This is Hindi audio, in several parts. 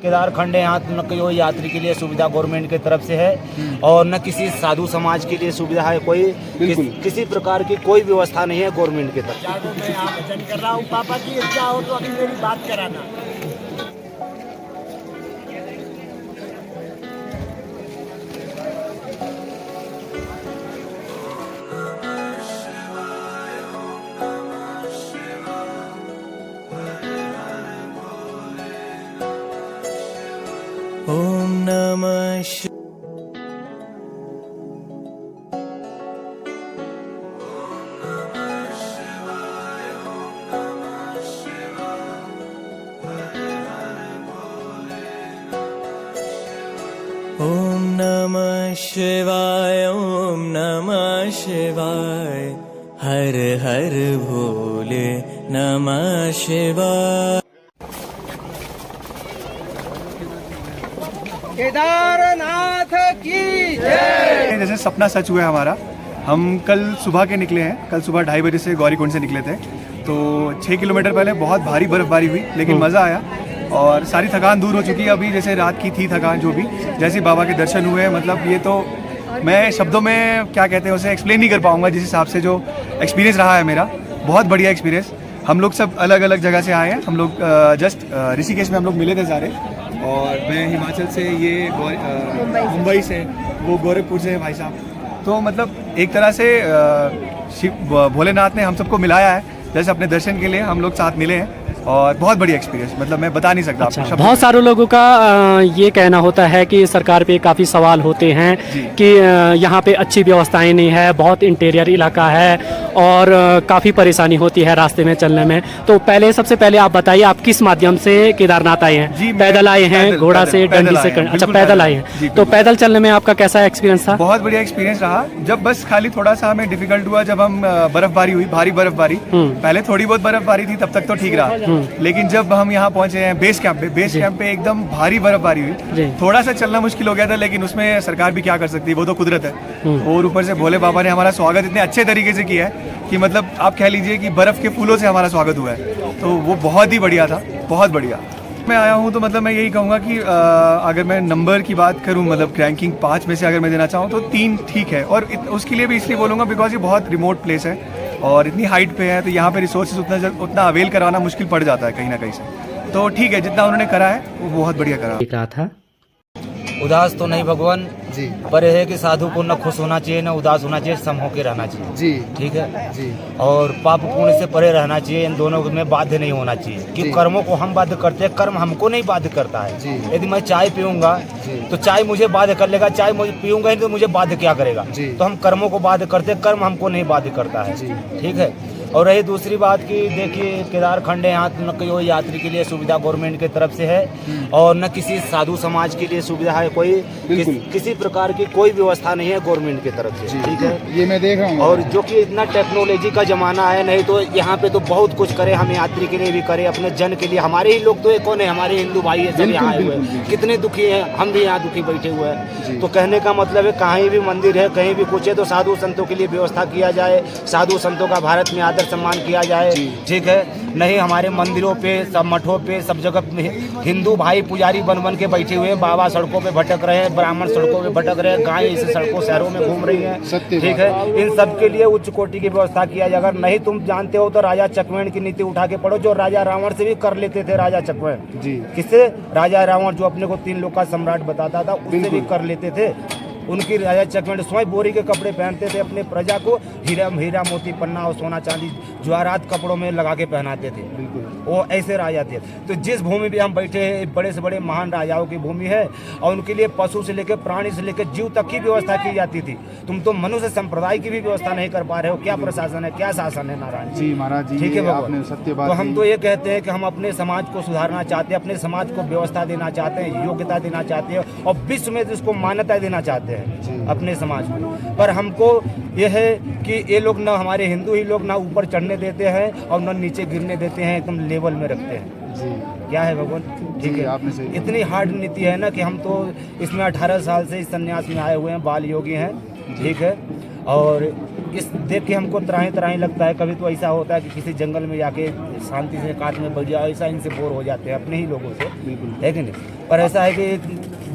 केदारखंड यहाँ न कोई यात्री के लिए सुविधा गवर्नमेंट की तरफ से है और न किसी साधु समाज के लिए सुविधा है, कोई किसी प्रकार की कोई व्यवस्था नहीं है गवर्नमेंट की तरफ से। मैं यहाँ भजन कर रहा हूँ, पापा की इच्छा हो तो अभी मेरी बात कराना। ओम नमः शिवाय। ओम नमः शिवाय, ओम नमः शिवाय, हर हर भोले नमः शिवाय। केदारनाथ की जय। जैसे सपना सच हुआ है हमारा। हम कल सुबह के निकले हैं, कल सुबह 2:30 बजे से गौरीकुंड से निकले थे। तो 6 किलोमीटर पहले बहुत भारी बर्फबारी हुई, लेकिन मज़ा आया और सारी थकान दूर हो चुकी है। अभी जैसे रात की थी थकान जो भी, जैसे बाबा के दर्शन हुए, मतलब ये तो मैं शब्दों में क्या कहते हैं उसे एक्सप्लेन नहीं कर पाऊँगा। जिस हिसाब से जो एक्सपीरियंस रहा है मेरा, बहुत बढ़िया एक्सपीरियंस। हम लोग सब अलग अलग जगह से आए हैं। हम लोग जस्ट ऋषिकेश में हम लोग मिले थे सारे, और मैं हिमाचल से, ये मुंबई से, वो गोरखपुर से है भाई साहब। तो मतलब एक तरह से शिव भोलेनाथ ने हम सबको मिलाया है, जैसे अपने दर्शन के लिए हम लोग साथ मिले हैं और बहुत बढ़िया एक्सपीरियंस, मतलब मैं बता नहीं सकता आपको। बहुत सारे लोगों का ये कहना होता है कि सरकार पे काफ़ी सवाल होते हैं कि यहाँ पे अच्छी व्यवस्थाएं नहीं है, बहुत इंटीरियर इलाका है और काफ़ी परेशानी होती है रास्ते में चलने में। तो सबसे पहले आप बताइए, आप किस माध्यम से केदारनाथ आए हैं? जी, पैदल आए हैं, घोड़ा से, डंडी से? अच्छा, पैदल आए हैं। तो पैदल चलने में आपका कैसा एक्सपीरियंस था? बहुत बढ़िया एक्सपीरियंस रहा। जब बस खाली थोड़ा सा हमें डिफिकल्ट हुआ जब हम बर्फबारी हुई, भारी बर्फबारी। पहले थोड़ी बहुत बर्फबारी थी, तब तक तो ठीक रहा, लेकिन जब हम यहाँ पहुंचे हैं बेस कैंप पे एकदम भारी बर्फबारी हुई। थोड़ा सा चलना मुश्किल हो गया था, लेकिन उसमें सरकार भी क्या कर सकती है, वो तो कुदरत है। और ऊपर से भोले बाबा ने हमारा स्वागत इतने अच्छे तरीके से किया है कि मतलब आप कह लीजिए कि बर्फ के फूलों से हमारा स्वागत हुआ है। तो वो बहुत ही बढ़िया था, बहुत बढ़िया। मैं आया हूँ तो मतलब मैं यही कहूँगा कि अगर मैं नंबर की बात करूँ, मतलब रैंकिंग 5 में से अगर मैं देना चाहूँ तो 3 ठीक है। और उसके लिए भी इसलिए बोलूँगा बिकॉज ये बहुत रिमोट प्लेस है और इतनी हाइट पे है, तो यहाँ पे रिसोर्सेज उतना अवेल कराना मुश्किल पड़ जाता है कहीं ना कहीं से। तो ठीक है, जितना उन्होंने करा है वो बहुत बढ़िया करा। देख रहा था उदास तो नहीं भगवान जी, पर यह है कि साधु को न खुश होना चाहिए, न उदास होना चाहिए, सम होके रहना चाहिए जी, ठीक है जी। और पाप पुण्य से परे रहना चाहिए। इन दोनों में बाध्य नहीं होना चाहिए कि कर्मों को हम बाध्य करते हैं, कर्म हमको नहीं बाध्य करता है। यदि मैं चाय पीऊंगा तो चाय मुझे बाध्य कर लेगा, चाय मुझे पीऊंगा ही तो मुझे बाध्य क्या करेगा। तो हम कर्मों को बाध्य करते हैं, कर्म हमको नहीं बाध्य करता है, ठीक है। और रही दूसरी बात कि देखिए केदारखंड यहाँ न कोई यात्री के लिए सुविधा गवर्नमेंट की तरफ से है और न किसी साधु समाज के लिए सुविधा है, कोई किसी प्रकार की कोई व्यवस्था नहीं है गवर्नमेंट की तरफ से, ठीक है। ये मैं देख रहा हूँ। और जो कि इतना टेक्नोलॉजी का जमाना है, नहीं तो यहाँ पे तो बहुत कुछ करे, हम यात्री के लिए भी करे, अपने जन के लिए। हमारे ही लोग तो एक कौन है, हमारे हिंदू भाई है, सब यहाँ आए हुए हैं, कितने दुखी हैं, हम भी यहाँ दुखी बैठे हुए हैं। तो कहने का मतलब है कहीं भी मंदिर है, कहीं भी कुछ है, तो साधु संतों के लिए व्यवस्था किया जाए, साधु संतों का भारत में सम्मान किया जाए, ठीक है। नहीं हमारे मंदिरों पे, सब मठों पे, सब जगह हिंदू भाई पुजारी बन के बैठे हुए हैं, बाबा सड़कों पे भटक रहे हैं, ब्राह्मण सड़कों पे भटक रहे हैं, गाय इसी सड़कों शहरों में घूम रही हैं, ठीक है। इन सब के लिए उच्च कोटि की व्यवस्था किया जाए। अगर नहीं तुम जानते हो तो राजा चकवेण की नीति उठा के पढ़ो, जो राजा रावण से भी कर लेते थे। राजा चकवेण किससे? राजा रावण जो अपने को 3 लोक का सम्राट बताता था, उससे भी कर लेते थे। उनकी राजा चकवेण स्वयं बोरी के कपड़े पहनते थे, अपने प्रजा को हीरा मोती पन्ना और सोना चांदी जवाहरात कपड़ों में लगा के पहनाते थे। वो ऐसे राजा थे। तो जिस भूमि पे हम बैठे हैं, बड़े से बड़े महान राजाओं की भूमि है और उनके लिए पशु से लेकर प्राणी से लेकर जीव तक की व्यवस्था की जाती थी। तुम तो मनुष्य संप्रदाय की भी व्यवस्था नहीं कर पा रहे हो। क्या प्रशासन है, क्या शासन है नारायण जी? महाराज जी, ठीक है आपने सत्य बात। तो हम तो ये कहते हैं कि हम अपने समाज को सुधारना चाहते हैं, अपने समाज को व्यवस्था देना चाहते हैं, योग्यता देना चाहते हैं और विश्व में इसको मान्यता देना चाहते हैं अपने समाज को। पर हमको ये है कि ये लोग ना, हमारे हिंदू ही लोग ना ऊपर चढ़ने देते हैं और ना नीचे गिरने देते हैं, एकदम लेवल में रखते हैं जी। क्या है भगवान, ठीक है। आपने सही इतनी हार्ड नीति है ना कि हम तो इसमें 18 साल से इस संन्यास में आए हुए हैं, बाल योगी हैं, ठीक है। और इस देख के हमको तराही तराही लगता है। कभी तो ऐसा होता है कि किसी जंगल में जाके शांति से काट में बैठ जाओ, ऐसा इनसे बोर हो जाते हैं अपने ही लोगों से, है कि नहीं। पर ऐसा है कि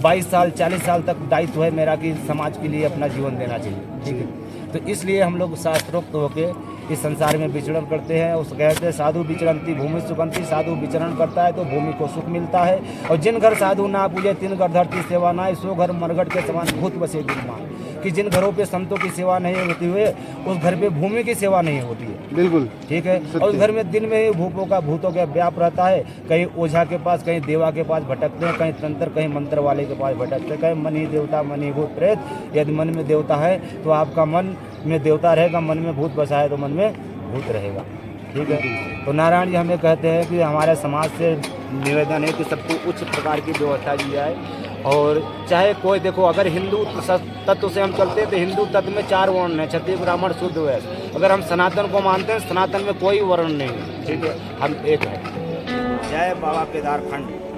22 साल 40 साल तक दायित्व है मेरा कि समाज के लिए अपना जीवन देना चाहिए, ठीक है। तो इसलिए हम लोग शास्त्रोक्त होके इस संसार में विचरण करते हैं। उस कहते हैं साधु विचरंती भूमि सुगंती, साधु विचरण करता है तो भूमि को सुख मिलता है। और जिन घर साधु ना पूजे तिन घर धरती सेवा ना, सो घर मरघट के समान भूत बसे विद्यमान। कि जिन घरों पे संतों की सेवा नहीं होती हुए उस घर पे भूमि की सेवा नहीं होती है, बिल्कुल ठीक है। और उस घर में दिन में ही भूतों का व्याप रहता है। कहीं ओझा के पास, कहीं देवा के पास भटकते हैं, कहीं तंत्र, कहीं मंत्र वाले के पास भटकते हैं। कहीं मन ही देवता मन ही भूत प्रेत। यदि मन में देवता है तो आपका मन में देवता रहेगा, मन में भूत बसा है तो मन में भूत रहेगा, ठीक है। तो नारायण जी हमें कहते हैं कि हमारे समाज से निवेदन है कि सबको उच्च प्रकार की व्यवस्था दी जाए। और चाहे कोई देखो, अगर हिंदू तत्व से हम चलते हैं तो हिंदू तत्व में 4 वर्ण हैं, क्षत्रिय ब्राह्मण शुद्ध वैश्य। अगर हम सनातन को मानते हैं, सनातन में कोई वर्ण नहीं है, ठीक है, हम एक है। जय बाबा केदारखंड।